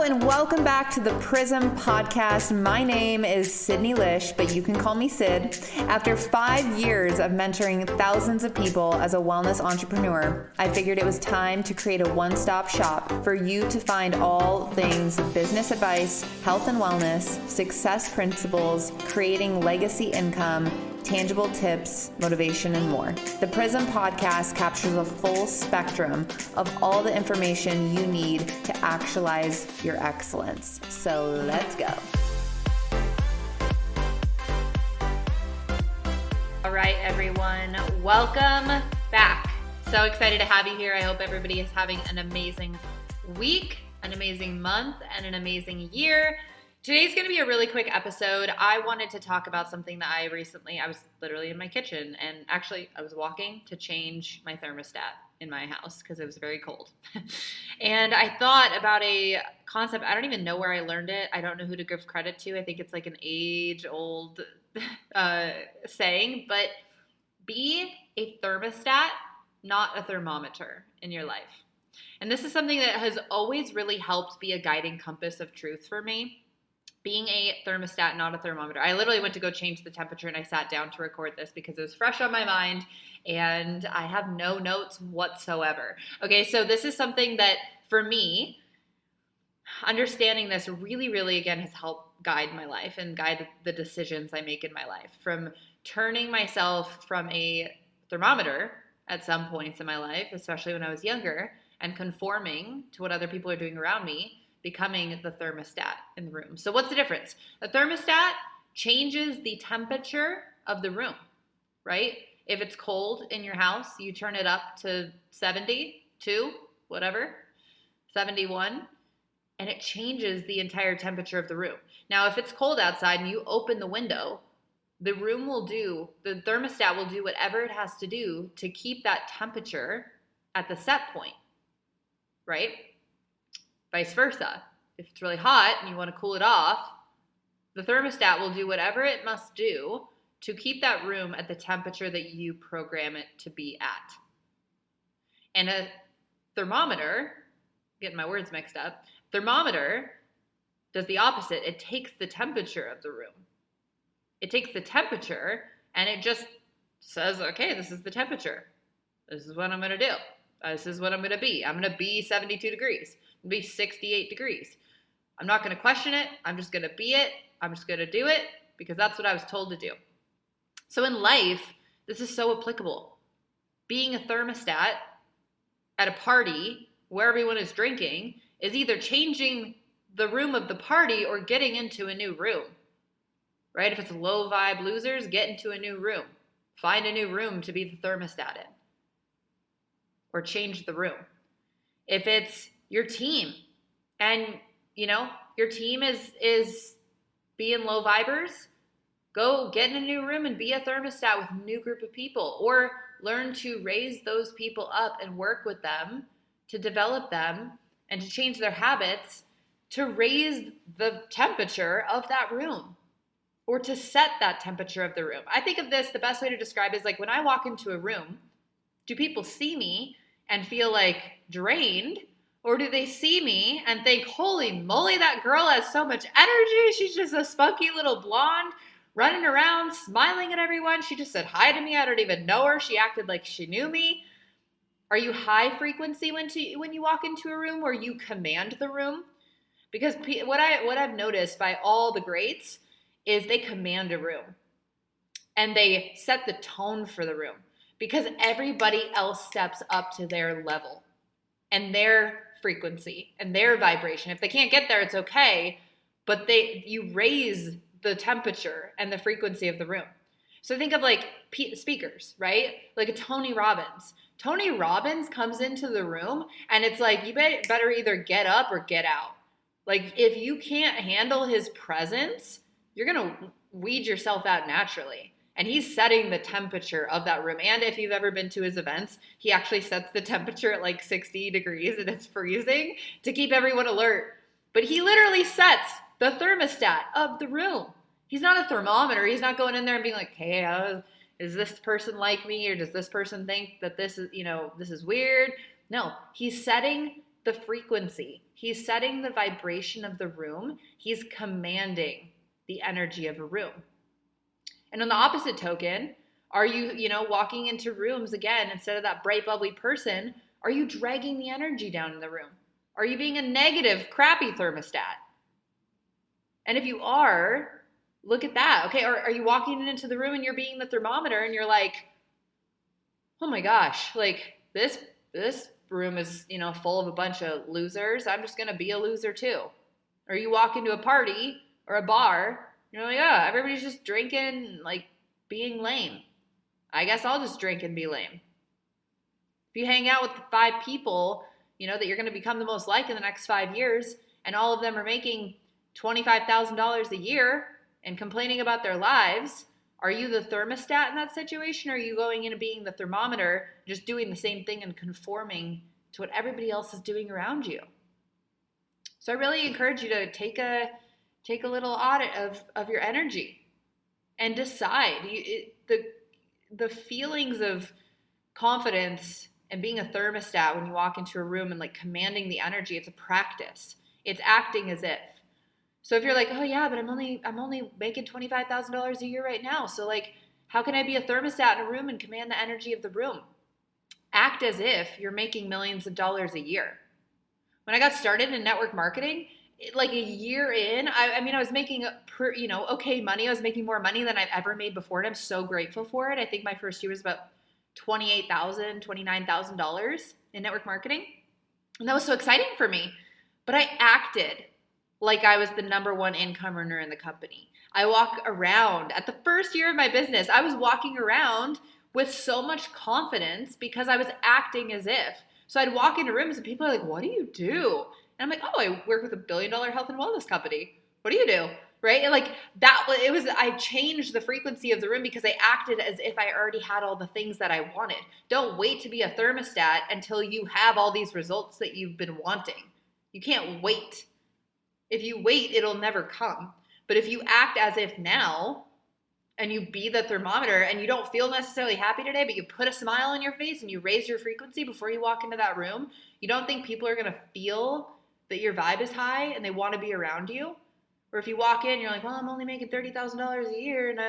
and welcome back to the Prism Podcast. My name is Sydney Lish, but you can call me Sid. After 5 years of mentoring thousands of people as a wellness entrepreneur, I figured it was time to create a one-stop shop for you to find all things business advice, health and wellness, success principles, creating legacy income, tangible tips, motivation, and more. The Prism Podcast captures a full spectrum of all the information you need to actualize your excellence. So let's go. All right, everyone, welcome back. So excited to have you here. I hope everybody is having an amazing week, an amazing month, and an amazing year. Today's going to be a really quick episode. I wanted to talk about something that I was literally in my kitchen, and actually I was walking to change my thermostat in my house because it was very cold. And I thought about a concept. I don't even know where I learned it. I don't know who to give credit to. I think it's like an age-old saying, but be a thermostat, not a thermometer in your life. And this is something that has always really helped be a guiding compass of truth for me. Being a thermostat, not a thermometer. I literally went to go change the temperature and I sat down to record this because it was fresh on my mind and I have no notes whatsoever. Okay, so this is something that for me, understanding this really, really, again, has helped guide my life and guide the decisions I make in my life. From turning myself from a thermometer at some points in my life, especially when I was younger, and conforming to what other people are doing around me, becoming the thermostat in the room. So what's the difference? A thermostat changes the temperature of the room, right? If it's cold in your house, you turn it up to 72, whatever, 71, and it changes the entire temperature of the room. Now, if it's cold outside and you open the window, the thermostat will do whatever it has to do to keep that temperature at the set point, right? Vice versa. If it's really hot and you want to cool it off, the thermostat will do whatever it must do to keep that room at the temperature that you program it to be at. And a thermometer, getting my words mixed up, thermometer does the opposite. It takes the temperature of the room. It takes the temperature and it just says, okay, this is the temperature. This is what I'm going to do. This is what I'm going to be. I'm going to be 72 degrees. Be 68 degrees. I'm not going to question it. I'm just going to be it. I'm just going to do it because that's what I was told to do. So in life, this is so applicable. Being a thermostat at a party where everyone is drinking is either changing the room of the party or getting into a new room, right? If it's low vibe losers, get into a new room. Find a new room to be the thermostat in or change the room. If it's your team and your team is being low vibers, go get in a new room and be a thermostat with a new group of people, or learn to raise those people up and work with them to develop them and to change their habits to raise the temperature of that room or to set that temperature of the room. I think of this, the best way to describe it is like when I walk into a room, do people see me and feel like drained? Or do they see me and think, holy moly, that girl has so much energy. She's just a spunky little blonde running around, smiling at everyone. She just said hi to me. I don't even know her. She acted like she knew me. Are you high frequency when you walk into a room where you command the room? Because what I've noticed by all the greats is they command a room. And they set the tone for the room. Because everybody else steps up to their level and their frequency and their vibration. If they can't get there, it's okay, but you raise the temperature and the frequency of the room. So think of like speakers, right? Like a Tony Robbins. Tony Robbins comes into the room and it's like, you better either get up or get out. Like if you can't handle his presence, you're going to weed yourself out naturally. And he's setting the temperature of that room. And if you've ever been to his events, he actually sets the temperature at like 60 degrees and it's freezing to keep everyone alert. But he literally sets the thermostat of the room. He's not a thermometer. He's not going in there and being like, hey, is this person like me? Or does this person think that this is weird? No, he's setting the frequency. He's setting the vibration of the room. He's commanding the energy of a room. And on the opposite token, are you, walking into rooms again, instead of that bright, bubbly person, are you dragging the energy down in the room? Are you being a negative, crappy thermostat? And if you are, look at that. Okay, are you walking into the room and you're being the thermometer and you're like, oh my gosh, like this room is, full of a bunch of losers. I'm just going to be a loser too. Or you walk into a party or a bar, you're like, oh, everybody's just drinking, like being lame. I guess I'll just drink and be lame. If you hang out with the 5 people, that you're going to become the most like in the next 5 years, and all of them are making $25,000 a year and complaining about their lives, are you the thermostat in that situation? Or are you going in and being the thermometer, just doing the same thing and conforming to what everybody else is doing around you? So I really encourage you to take a little audit of your energy and decide. The feelings of confidence and being a thermostat when you walk into a room and like commanding the energy, it's a practice. It's acting as if. So if you're like, oh yeah, but I'm only making $25,000 a year right now. So like, how can I be a thermostat in a room and command the energy of the room? Act as if you're making millions of dollars a year. When I got started in network marketing, like a year in, I was making okay money. I was making more money than I've ever made before, and I'm so grateful for it. I think my first year was about $28,000, $29,000 in network marketing, and that was so exciting for me. But I acted like I was the number one income earner in the company. I walk around at the first year of my business. I was walking around with so much confidence because I was acting as if. So I'd walk into rooms and people are like, what do you do? And I'm like, oh, I work with $1 billion health and wellness company. What do you do? Right? And like I changed the frequency of the room because I acted as if I already had all the things that I wanted. Don't wait to be a thermostat until you have all these results that you've been wanting. You can't wait. If you wait, it'll never come. But if you act as if now, and you be the thermometer, and you don't feel necessarily happy today, but you put a smile on your face and you raise your frequency before you walk into that room, you don't think people are going to feel that your vibe is high and they want to be around you? Or if you walk in, you're like, well, I'm only making $30,000 a year, and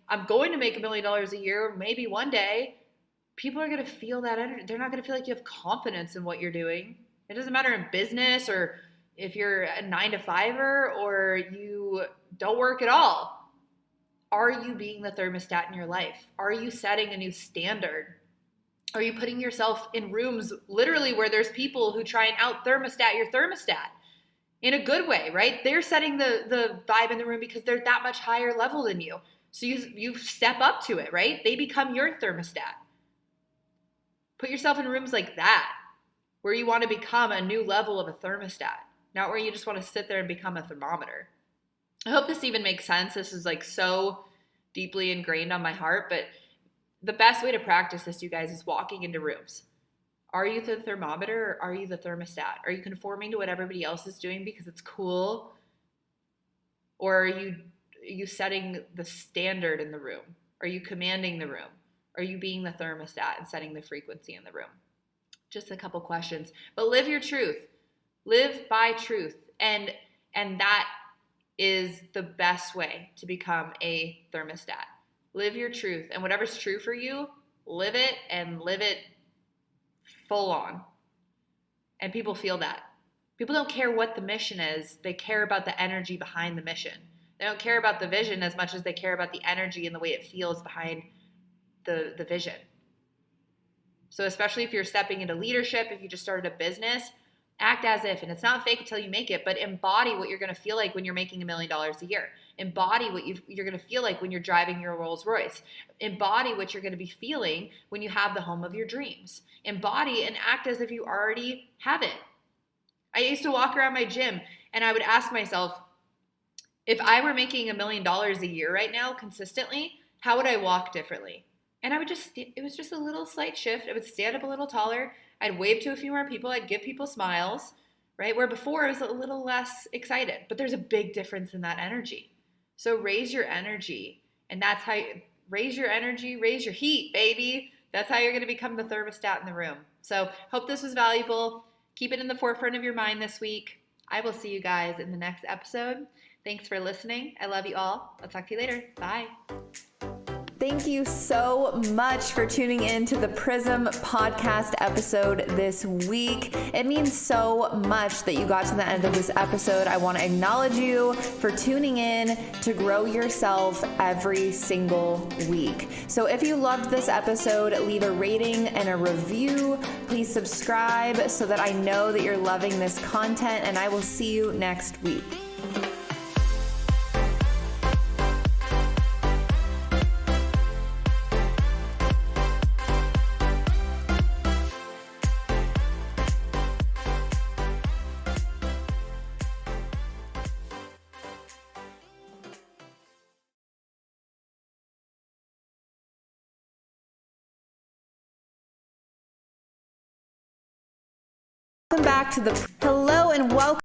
I'm going to make $1 million a year, maybe one day. People are going to feel that energy. They're not going to feel like you have confidence in what you're doing. It doesn't matter in business or if you're a 9-to-5er or you don't work at all. Are you being the thermostat in your life? Are you setting a new standard? Are you putting yourself in rooms literally where there's people who try and out thermostat your thermostat in a good way, right? They're setting the vibe in the room because they're that much higher level than you. So you step up to it, right? They become your thermostat. Put yourself in rooms like that where you want to become a new level of a thermostat, not where you just want to sit there and become a thermometer. I hope this even makes sense. This is like so deeply ingrained on my heart, but the best way to practice this, you guys, is walking into rooms. Are you the thermometer or are you the thermostat? Are you conforming to what everybody else is doing because it's cool? Or are you setting the standard in the room? Are you commanding the room? Are you being the thermostat and setting the frequency in the room? Just a couple questions. But live your truth. Live by truth. And that is the best way to become a thermostat. Live your truth. And whatever's true for you, live it and live it full on. And people feel that. People don't care what the mission is. They care about the energy behind the mission. They don't care about the vision as much as they care about the energy and the way it feels behind the vision. So especially if you're stepping into leadership, if you just started a business, act as if, and it's not fake until you make it, but embody what you're going to feel like when you're making $1 million a year. Embody what you're going to feel like when you're driving your Rolls Royce. Embody what you're going to be feeling when you have the home of your dreams. Embody and act as if you already have it. I used to walk around my gym and I would ask myself, if I were making $1 million a year right now consistently, how would I walk differently? And it was just a little slight shift. I would stand up a little taller. I'd wave to a few more people. I'd give people smiles, right? Where before I was a little less excited, but there's a big difference in that energy. So raise your energy, and that's how raise your energy, raise your heat, baby. That's how you're going to become the thermostat in the room. So hope this was valuable. Keep it in the forefront of your mind this week. I will see you guys in the next episode. Thanks for listening. I love you all. I'll talk to you later. Bye. Thank you so much for tuning in to the Prism podcast episode this week. It means so much that you got to the end of this episode. I want to acknowledge you for tuning in to grow yourself every single week. So if you loved this episode, leave a rating and a review. Please subscribe so that I know that you're loving this content, and I will see you next week. Welcome back to the hello and welcome